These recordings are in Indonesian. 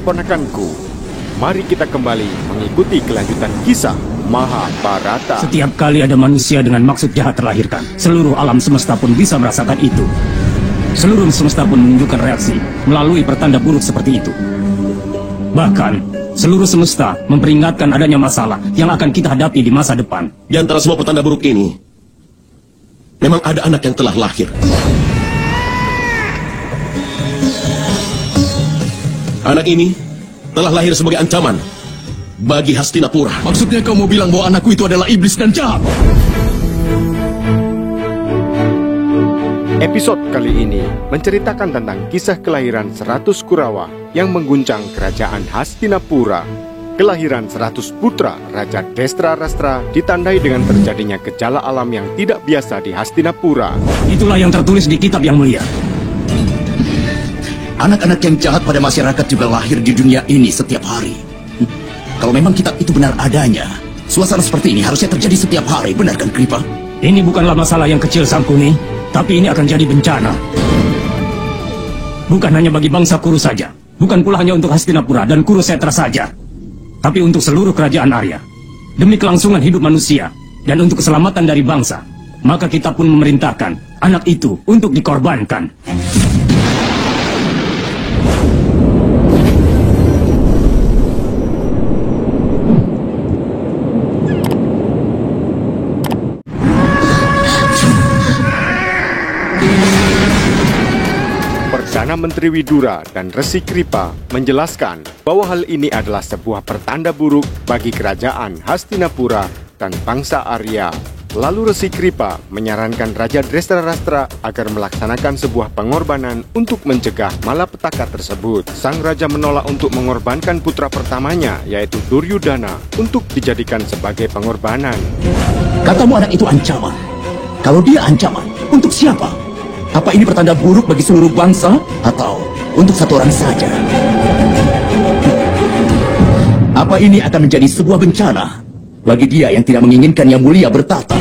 keponakanku. Mari kita kembali mengikuti kelanjutan kisah Mahabharata. Setiap kali ada manusia dengan maksud jahat terlahirkan, seluruh alam semesta pun bisa merasakan itu. Seluruh semesta pun menunjukkan reaksi melalui pertanda buruk seperti itu. Bahkan, seluruh semesta memperingatkan adanya masalah yang akan kita hadapi di masa depan. Di antara semua pertanda buruk ini, memang ada anak yang telah lahir. Anak ini telah lahir sebagai ancaman bagi Hastinapura. Maksudnya kau mau bilang bahwa anakku itu adalah iblis dan jahat? Episode kali ini menceritakan tentang kisah kelahiran 100 Kurawa yang mengguncang kerajaan Hastinapura. Kelahiran 100 putra Raja Destrarastra ditandai dengan terjadinya gejala alam yang tidak biasa di Hastinapura. Itulah yang tertulis di kitab yang mulia. Anak-anak yang jahat pada masyarakat juga lahir di dunia ini setiap hari. Kalau memang kitab itu benar adanya, suasana seperti ini harusnya terjadi setiap hari, benar kan, Kripa? Ini bukanlah masalah yang kecil, Sangkuni, tapi ini akan jadi bencana. Bukan hanya bagi bangsa Kuru saja, bukan pula hanya untuk Hastinapura dan Kurusetra saja, tapi untuk seluruh kerajaan Arya. Demi kelangsungan hidup manusia dan untuk keselamatan dari bangsa, maka kita pun memerintahkan anak itu untuk dikorbankan. Perdana Menteri Widura dan Resi Kripa menjelaskan bahwa hal ini adalah sebuah pertanda buruk bagi kerajaan Hastinapura dan bangsa Arya. Lalu Resi Kripa menyarankan Raja Destrarastra agar melaksanakan sebuah pengorbanan untuk mencegah malapetaka tersebut. Sang raja menolak untuk mengorbankan putra pertamanya, yaitu Duryudana, untuk dijadikan sebagai pengorbanan. Katamu anak itu ancaman. Kalau dia ancaman, untuk siapa? Apa ini pertanda buruk bagi seluruh bangsa? Atau untuk satu orang saja? Apa ini akan menjadi sebuah bencana bagi dia yang tidak menginginkan Yang Mulia bertahta?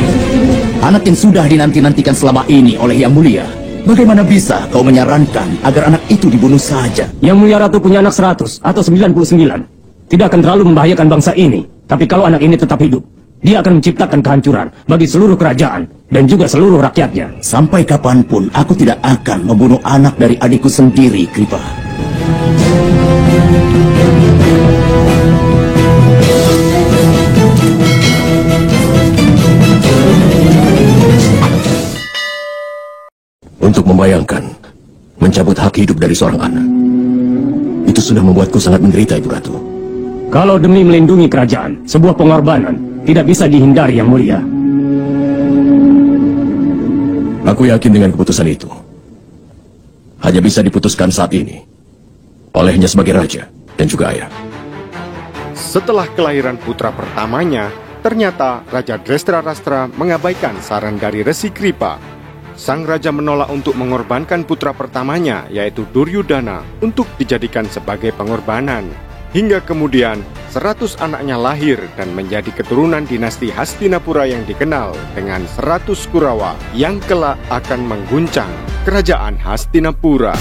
Anak yang sudah dinanti-nantikan selama ini oleh Yang Mulia, bagaimana bisa kau menyarankan agar anak itu dibunuh saja? Yang Mulia Ratu punya anak 100 atau 99. Tidak akan terlalu membahayakan bangsa ini. Tapi kalau anak ini tetap hidup, dia akan menciptakan kehancuran bagi seluruh kerajaan dan juga seluruh rakyatnya. Sampai kapanpun aku tidak akan membunuh anak dari adikku sendiri, Kripa. Untuk membayangkan mencabut hak hidup dari seorang anak, itu sudah membuatku sangat menderita, Ibu Ratu. Kalau demi melindungi kerajaan, sebuah pengorbanan tidak bisa dihindari, Yang Mulia. Aku yakin dengan keputusan itu hanya bisa diputuskan saat ini olehnya sebagai raja dan juga ayah. Setelah kelahiran putra pertamanya, ternyata Raja Destrarastra mengabaikan saran dari Resi Kripa. Sang raja menolak untuk mengorbankan putra pertamanya, yaitu Duryudana, untuk dijadikan sebagai pengorbanan. Hingga kemudian 100 anaknya lahir dan menjadi keturunan dinasti Hastinapura yang dikenal dengan 100 Kurawa yang kelak akan mengguncang kerajaan Hastinapura.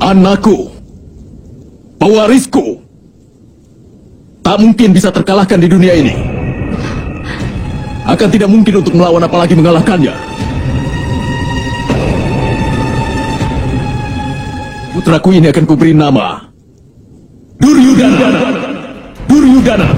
Anakku, pewarisku, tak mungkin bisa terkalahkan di dunia ini. Akan tidak mungkin untuk melawan apalagi mengalahkannya. Putraku ini akan kuberi nama Duryudana. Duryudana.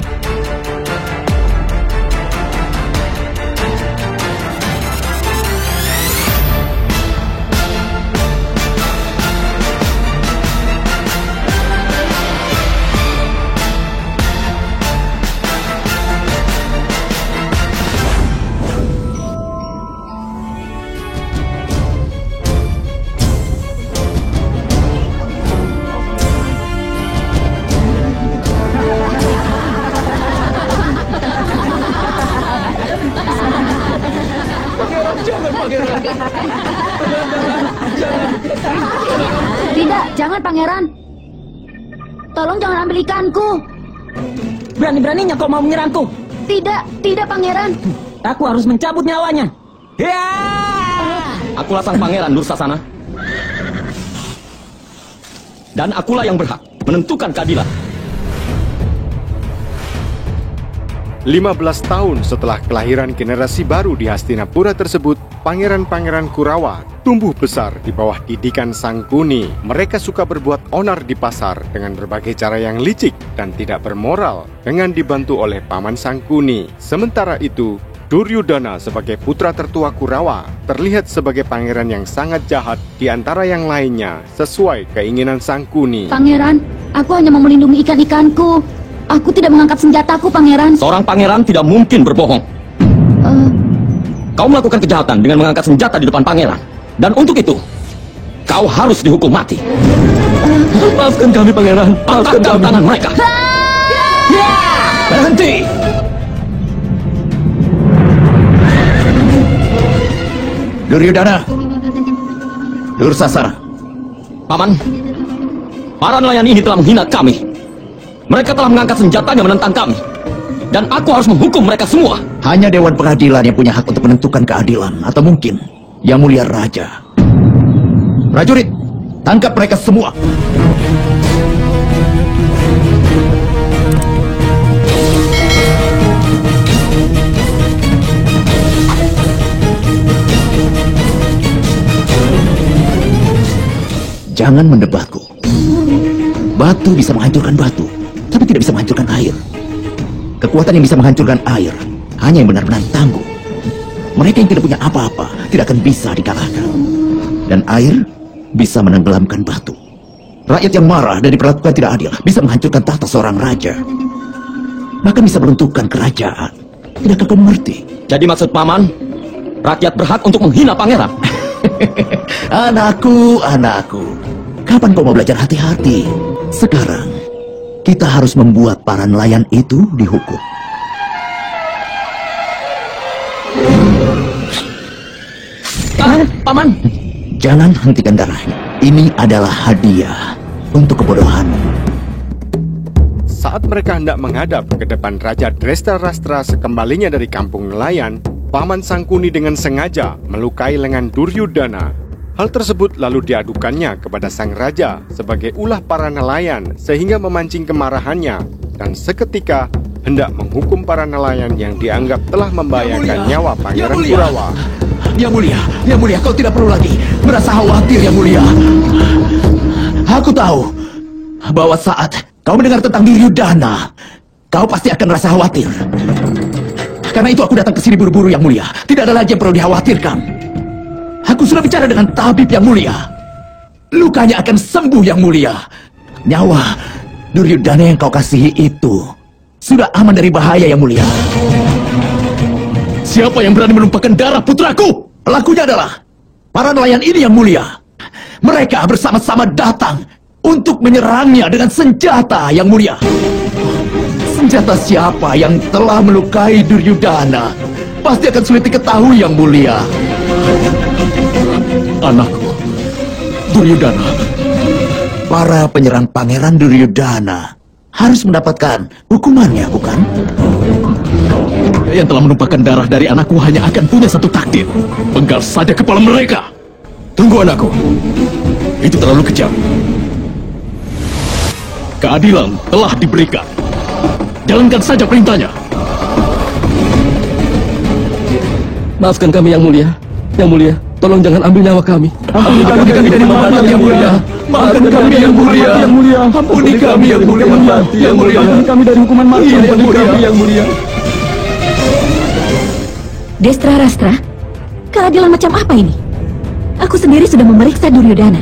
Pangeran. Tolong jangan ambil ikanku. Berani-beraninya kau mau menyerangku. Tidak Pangeran. Aku harus mencabut nyawanya. Ya! Akulah sang pangeran Dursasana. Dan akulah yang berhak menentukan keadilan. 15 tahun setelah kelahiran generasi baru di Hastinapura tersebut, pangeran-pangeran Kurawa tumbuh besar di bawah didikan Sangkuni. Mereka suka berbuat onar di pasar dengan berbagai cara yang licik dan tidak bermoral dengan dibantu oleh paman Sangkuni. Sementara itu, Duryudana sebagai putra tertua Kurawa terlihat sebagai pangeran yang sangat jahat di antara yang lainnya sesuai keinginan Sangkuni. Pangeran, aku hanya mau melindungi ikan-ikanku. Aku tidak mengangkat senjataku, Pangeran. Seorang pangeran tidak mungkin berbohong. Kau melakukan kejahatan dengan mengangkat senjata di depan pangeran. Dan untuk itu, kau harus dihukum mati. Maafkan kami, Pangeran. Maafkan Angkat kami. tangan mereka. Berhenti! Duryudana, Dursasana. Paman, para nelayan ini telah menghina kami. Mereka telah mengangkat senjatanya menentang kami. Dan aku harus menghukum mereka semua. Hanya Dewan Pengadilan yang punya hak untuk menentukan keadilan. Atau mungkin Yang Mulia Raja. Prajurit, tangkap mereka semua. Jangan mendebatku. Batu bisa menghancurkan batu, tapi tidak bisa menghancurkan air. Kekuatan yang bisa menghancurkan air hanya yang benar-benar tangguh. Mereka yang tidak punya apa-apa tidak akan bisa dikalahkan. Dan air bisa menenggelamkan batu. Rakyat yang marah dan diperlakukan tidak adil bisa menghancurkan tahta seorang raja. Bahkan bisa meruntuhkan kerajaan. Tidakkah kau mengerti? Jadi maksud paman, rakyat berhak untuk menghina pangeran. Anakku, kapan kau mau belajar hati-hati? Sekarang, kita harus membuat para nelayan itu dihukum. Paman, Jangan hentikan darah. Ini adalah hadiah untuk kebodohanmu. Saat mereka hendak menghadap ke depan Raja Drestarastra sekembalinya dari kampung nelayan, Paman Sangkuni dengan sengaja melukai lengan Duryudana. Hal tersebut lalu diadukannya kepada sang raja sebagai ulah para nelayan sehingga memancing kemarahannya dan seketika hendak menghukum para nelayan yang dianggap telah membahayakan nyawa Pangeran Kurawa. Yang mulia, kau tidak perlu lagi merasa khawatir, Yang Mulia. Aku tahu bahwa saat kau mendengar tentang Duryudana, kau pasti akan merasa khawatir. Karena itu aku datang ke sini buru-buru, Yang Mulia. Tidak ada lagi yang perlu dikhawatirkan. Aku sudah bicara dengan tabib, Yang Mulia. Lukanya akan sembuh, Yang Mulia. Nyawa Duryudana yang kau kasihi itu sudah aman dari bahaya, Yang Mulia. Siapa yang berani menumpahkan darah putraku? Pelakunya adalah para nelayan ini, Yang Mulia. Mereka bersama-sama datang untuk menyerangnya dengan senjata, Yang Mulia. Senjata siapa yang telah melukai Duryudana pasti akan sulit diketahui, Yang Mulia. anakku, Duryudana. Para penyerang Pangeran Duryudana harus mendapatkan hukumannya, bukan? Yang telah menumpahkan darah dari anakku hanya akan punya satu takdir. Penggal saja kepala mereka. Tunggu anakku. Itu terlalu kejam. Keadilan telah diberikan. Jalankan saja perintahnya. Maafkan kami, Yang Mulia. Yang Mulia, tolong jangan ambil nyawa kami. Ampuni kami dari mana, Yang Mulia. Maafkan kami, Yang Mulia. Yang Mulia, ampuni kami, Yang Mulia. Yang Mulia, ampuni kami dari hukuman mati. Ampuni kami, Yang Mulia. Drestarastra, keadilan macam apa ini? Aku sendiri sudah memeriksa Duryudana.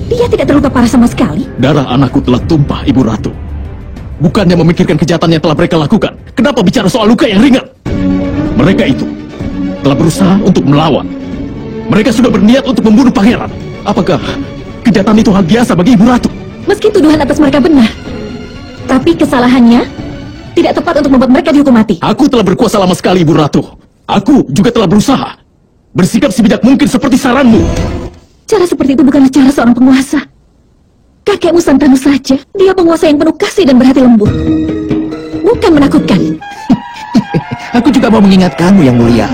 Dia tidak terluka parah sama sekali. Darah anakku telah tumpah, Ibu Ratu. Bukannya memikirkan kejahatan yang telah mereka lakukan. Kenapa bicara soal luka yang ringan? Mereka itu telah berusaha untuk melawan. Mereka sudah berniat untuk membunuh pangeran. Apakah kejahatan itu hal biasa bagi Ibu Ratu? Meski tuduhan atas mereka benar, tapi kesalahannya tidak tepat untuk membuat mereka dihukum mati. Aku telah berkuasa lama sekali, Ibu Ratu. Aku juga telah berusaha bersikap sebijak mungkin seperti saranmu. Cara seperti itu bukanlah cara seorang penguasa. Kakekmu Santanu saja, dia penguasa yang penuh kasih dan berhati lembut. Bukan menakutkan. Aku juga mau mengingatkanmu, Yang Mulia.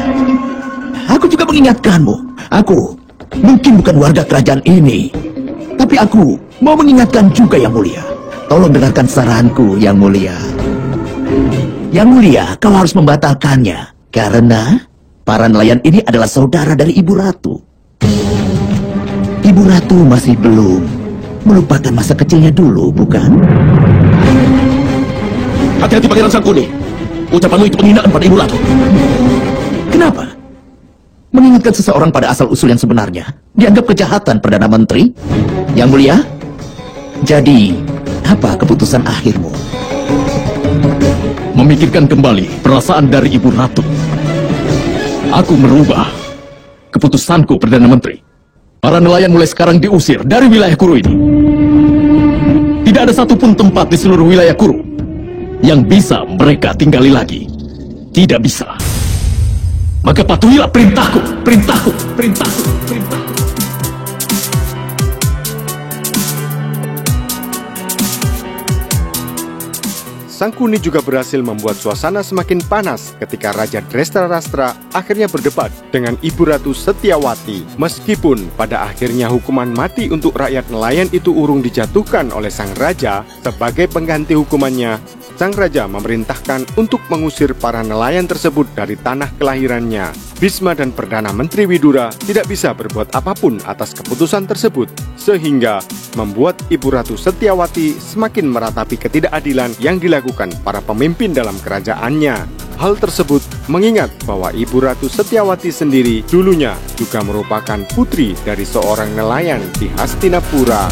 Aku juga mengingatkanmu. Aku mungkin bukan warga kerajaan ini, tapi aku mau mengingatkan juga, Yang Mulia. Tolong dengarkan saranku, Yang Mulia. Yang Mulia, kau harus membatalkannya, karena para nelayan ini adalah saudara dari Ibu Ratu. Ibu Ratu masih belum melupakan masa kecilnya dulu, bukan? Hati-hati Pangeran Sangkuni. Ucapanmu itu penghinaan pada Ibu Ratu. Kenapa? Mengingatkan seseorang pada asal-usul yang sebenarnya dianggap kejahatan Perdana Menteri? Yang Mulia, jadi apa keputusan akhirmu? Memikirkan kembali perasaan dari Ibu Ratu. Aku merubah keputusanku, Perdana Menteri. Para nelayan mulai sekarang diusir dari wilayah Kuru ini. Tidak ada satupun tempat di seluruh wilayah Kuru yang bisa mereka tinggali lagi. Tidak bisa. Maka patuhilah perintahku, perintahku, perintahku, perintahku. Sangkuni juga berhasil membuat suasana semakin panas ketika Raja Drestarastra akhirnya berdebat dengan Ibu Ratu Setiawati. Meskipun pada akhirnya hukuman mati untuk rakyat nelayan itu urung dijatuhkan oleh sang raja, sebagai pengganti hukumannya, sang raja memerintahkan untuk mengusir para nelayan tersebut dari tanah kelahirannya. Bisma dan Perdana Menteri Widura tidak bisa berbuat apapun atas keputusan tersebut, sehingga membuat Ibu Ratu Setiawati semakin meratapi ketidakadilan yang dilakukan para pemimpin dalam kerajaannya. Hal tersebut mengingat bahwa Ibu Ratu Setiawati sendiri dulunya juga merupakan putri dari seorang nelayan di Hastinapura.